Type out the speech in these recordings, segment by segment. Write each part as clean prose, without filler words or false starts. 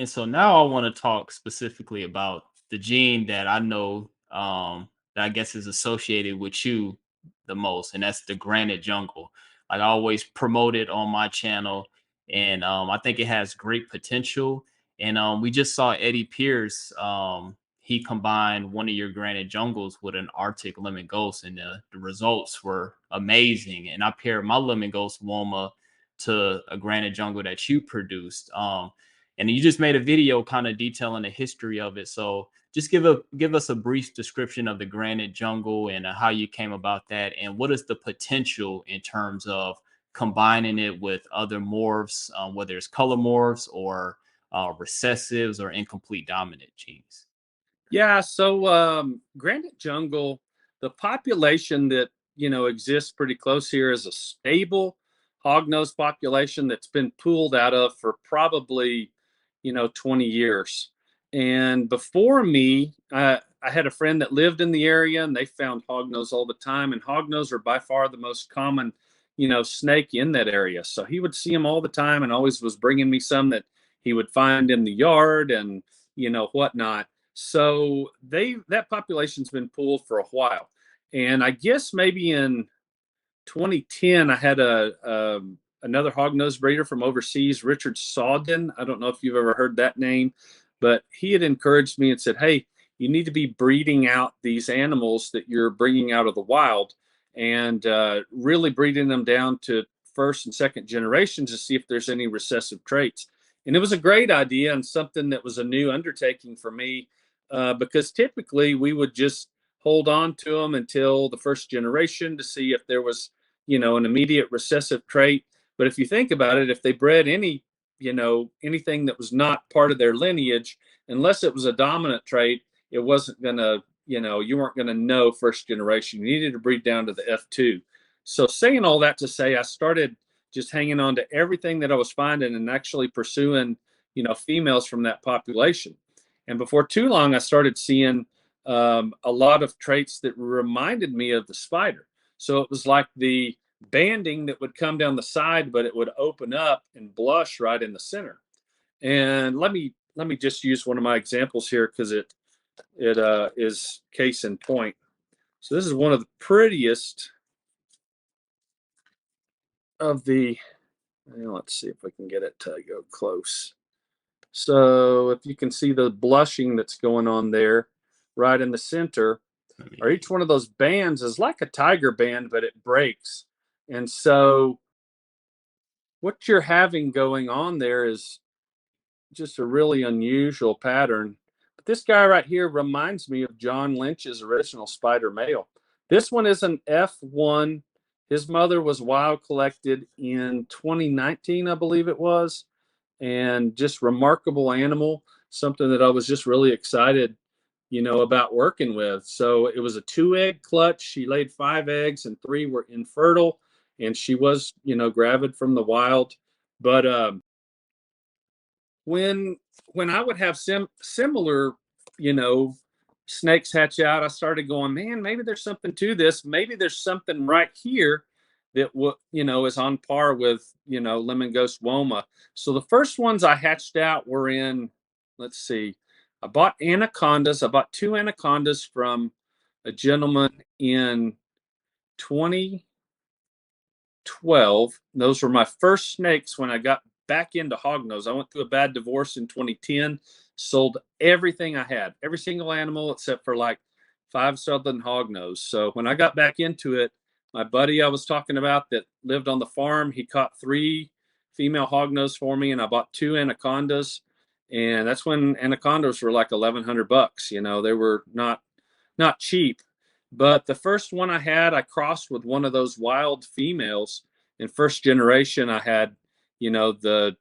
And so now I want to talk specifically about the gene that I know that I guess is associated with you the most, and that's the granite jungle. Like I always promote it on my channel, and I think it has great potential. And we just saw Eddie Pierce. He combined one of your granite jungles with an Arctic lemon ghost, and the results were amazing. And I paired my lemon ghost Woma to a granite jungle that you produced. And you just made a video kind of detailing the history of it. So just give us a brief description of the granite jungle and how you came about that, and what is the potential in terms of combining it with other morphs, whether it's color morphs or recessives or incomplete dominant genes. Yeah, so Granite Jungle, the population that exists pretty close here is a stable hognose population that's been pooled out of for probably 20 years. And before me, I had a friend that lived in the area, and they found hognose all the time. And hognose are by far the most common snake in that area. So he would see them all the time, and always was bringing me some that he would find in the yard and whatnot. So that population's been pooled for a while, and I guess maybe in 2010 I had a another hognose breeder from overseas, Richard Sawden. I don't know if you've ever heard that name, but he had encouraged me and said, "Hey, you need to be breeding out these animals that you're bringing out of the wild, and really breeding them down to first and second generations to see if there's any recessive traits." And it was a great idea and something that was a new undertaking for me, because typically we would just hold on to them until the first generation to see if there was, an immediate recessive trait. But if you think about it, if they bred anything that was not part of their lineage, unless it was a dominant trait, it wasn't gonna, you weren't gonna know first generation. You needed to breed down to the F2. So saying all that to say, I started just hanging on to everything that I was finding and actually pursuing, females from that population. And before too long, I started seeing a lot of traits that reminded me of the spider. So it was like the banding that would come down the side, but it would open up and blush right in the center. And let me just use one of my examples here because it is case in point. So this is one of the prettiest of the. Let's see if we can get it to go close. So if you can see the blushing that's going on there, right in the center, I or mean, each one of those bands is like a tiger band, but it breaks. And so what you're having going on there is just a really unusual pattern. But this guy right here reminds me of John Lynch's original spider male. This one is an F1. His mother was wild collected in 2019, I believe it was, and just remarkable animal, something that I was just really excited, about working with. So it was a 2 egg clutch. She laid 5 eggs and 3 were infertile, and she was, gravid from the wild. But when when I would have similar, you know, snakes hatch out, I started going, man, maybe there's something to this. Maybe there's something right here that is on par with lemon ghost woma. So the first ones I hatched out were in, let's see, I bought anacondas. I bought 2 anacondas from a gentleman in 2012. Those were my first snakes when I got back into hognose. I went through a bad divorce in 2010, sold everything I had, every single animal except for like 5 southern hognose. So when I got back into it, my buddy I was talking about that lived on the farm, he caught 3 female hognose for me, and I bought 2 anacondas. And that's when anacondas were like $1,100. They were not cheap. But the first one I had, I crossed with one of those wild females. In first generation, I had, it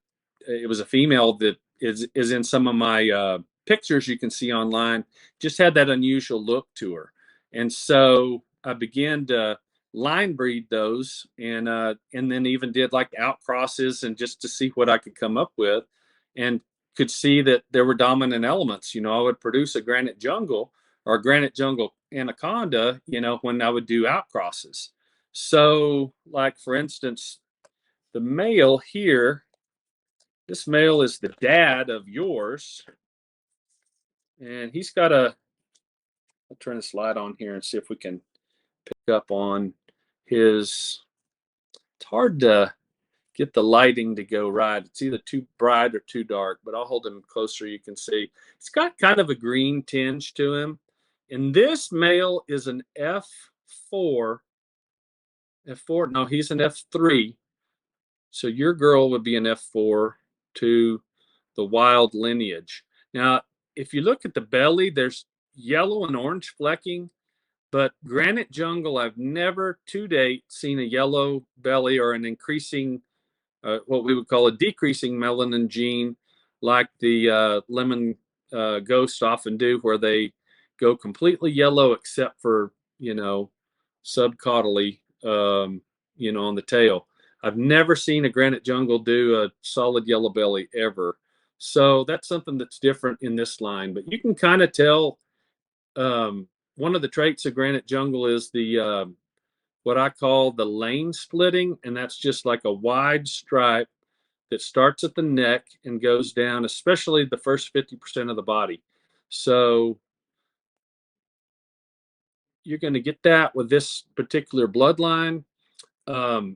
was a female that is in some of my pictures you can see online. Just had that unusual look to her, and so I began to line breed those, and then even did like out crosses and just to see what I could come up with, and could see that there were dominant elements. I would produce a granite jungle or a granite jungle anaconda, when I would do out crosses. So, like for instance, the male here This male is the dad of yours, and he's got a. I'll turn this light on here and see if we can pick up on his. It's hard to get the lighting to go right. It's either too bright or too dark, but I'll hold him closer. You can see it's got kind of a green tinge to him. And this male is an F4. F4. No, he's an F3. So your girl would be an F4 to the wild lineage. Now, if you look at the belly, there's yellow and orange flecking, but Granite Jungle, I've never to date seen a yellow belly or an increasing, what we would call a decreasing melanin gene, like the lemon ghosts often do, where they go completely yellow except for, subcaudally, on the tail. I've never seen a Granite Jungle do a solid yellow belly ever. So that's something that's different in this line. But you can kind of tell, one of the traits of Granite Jungle is the what I call the lane splitting, and that's just like a wide stripe that starts at the neck and goes down, especially the first 50% of the body. So you're going to get that with this particular bloodline. Um,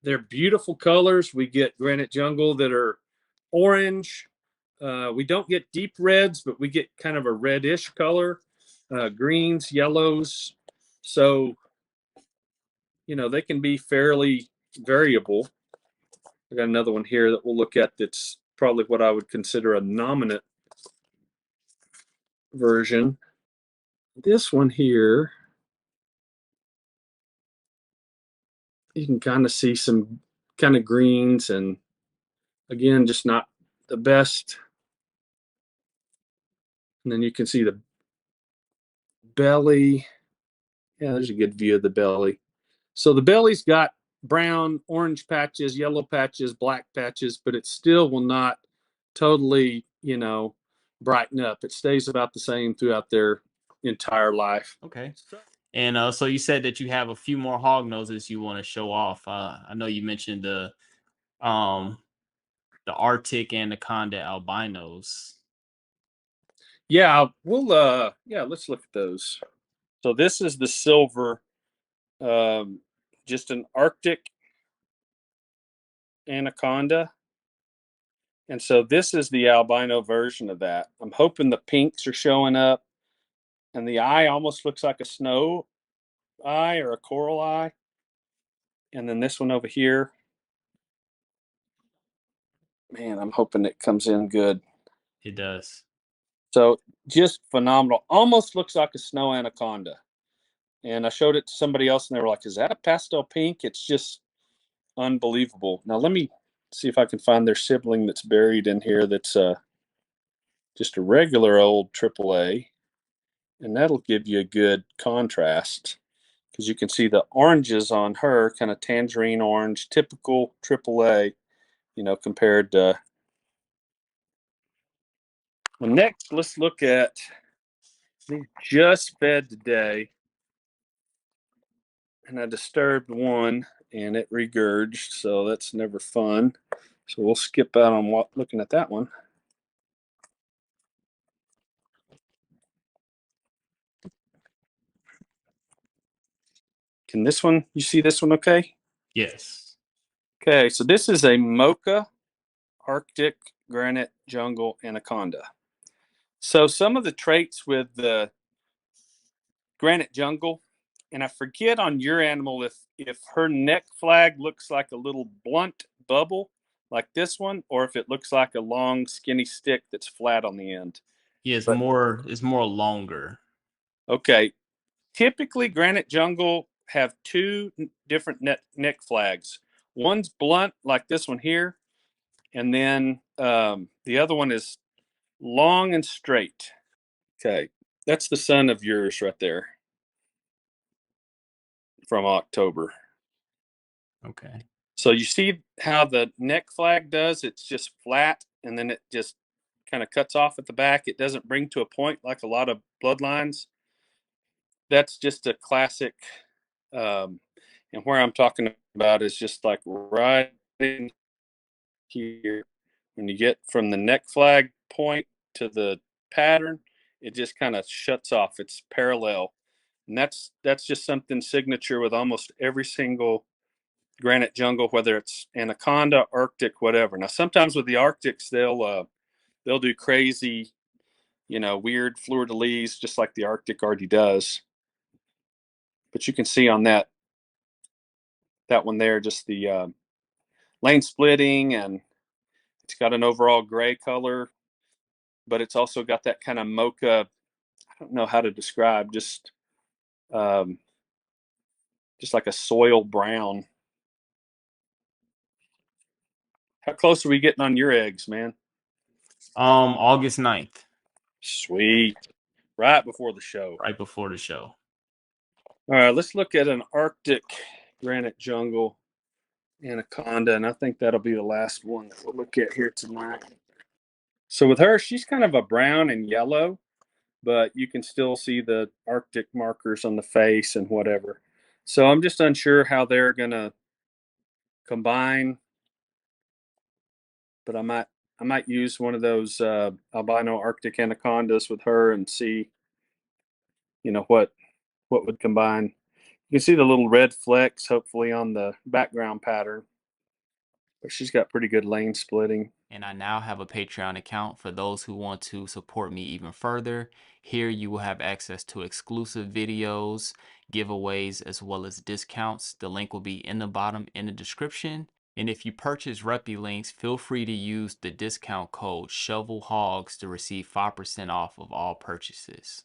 they're beautiful colors. We get Granite Jungle that are orange. We don't get deep reds, but we get kind of a reddish color, greens, yellows. So, they can be fairly variable. I got another one here that we'll look at that's probably what I would consider a nominate version. This one here, you can kind of see some kind of greens, and again, just not the best. And then you can see the belly. Yeah, there's a good view of the belly. So the belly's got brown, orange patches, yellow patches, black patches, but it still will not totally, brighten up. It stays about the same throughout their entire life. Okay. And so you said that you have a few more hog noses you want to show off. I know you mentioned um the Arctic anaconda albinos. Yeah, let's look at those. So this is the silver, um, just an Arctic anaconda. And so this is the albino version of that. I'm hoping the pinks are showing up, and the eye almost looks like a snow eye or a coral eye. And then this one over here, man, I'm hoping it comes in good. It does. So just phenomenal. Almost looks like a snow anaconda. And I showed it to somebody else, and they were like, "Is that a pastel pink?" It's just unbelievable. Now let me see if I can find their sibling that's buried in here. That's just a regular old AAA, and that'll give you a good contrast because you can see the oranges on her, kind of tangerine orange, typical AAA. Compared to. Well, next, let's look at. They just fed today, and I disturbed one, and it regurged, so that's never fun. So we'll skip out on looking at that one. Can this one, you see this one okay? Yes. Okay, so this is a mocha Arctic granite jungle anaconda. So some of the traits with the granite jungle, and I forget on your animal if her neck flag looks like a little blunt bubble like this one, or if it looks like a long skinny stick that's flat on the end. Yeah, But it's more longer. okay, typically granite jungle have two different neck flags. One's blunt like this one here, and then the other one is long and straight. Okay, that's the son of yours right there from October. Okay. So you see how the neck flag does? It's just flat, and then it just kind of cuts off at the back. It doesn't bring to a point like a lot of bloodlines. That's just a classic. Um, and where I'm talking about is just like right in here. When you get from the neck flag point to the pattern, it just kind of shuts off. It's parallel, and that's just something signature with almost every single granite jungle, whether it's anaconda, Arctic, whatever. Now, sometimes with the Arctics, they'll do crazy, weird fleur de lis, just like the Arctic already does. But you can see on that one there, just the lane splitting, and it's got an overall gray color, but it's also got that kind of mocha. I don't know how to describe, um, just like a soil brown. How close are we getting on your eggs, man? August 9th, Sweet, right before the show. right before the show. All right, let's look at an Arctic granite jungle anaconda, and I think that'll be the last one that we'll look at here tonight. So with her, she's kind of a brown and yellow, but you can still see the Arctic markers on the face and whatever. So I'm just unsure how they're gonna combine, but I might use one of those albino Arctic anacondas with her and see, what would combine. You can see the little red flecks, hopefully on the background pattern, but she's got pretty good lane splitting. And I now have a Patreon account for those who want to support me even further. Here you will have access to exclusive videos, giveaways, as well as discounts. The link will be in the bottom in the description. And if you purchase Reppy links, feel free to use the discount code ShovelHogs to receive 5% off of all purchases.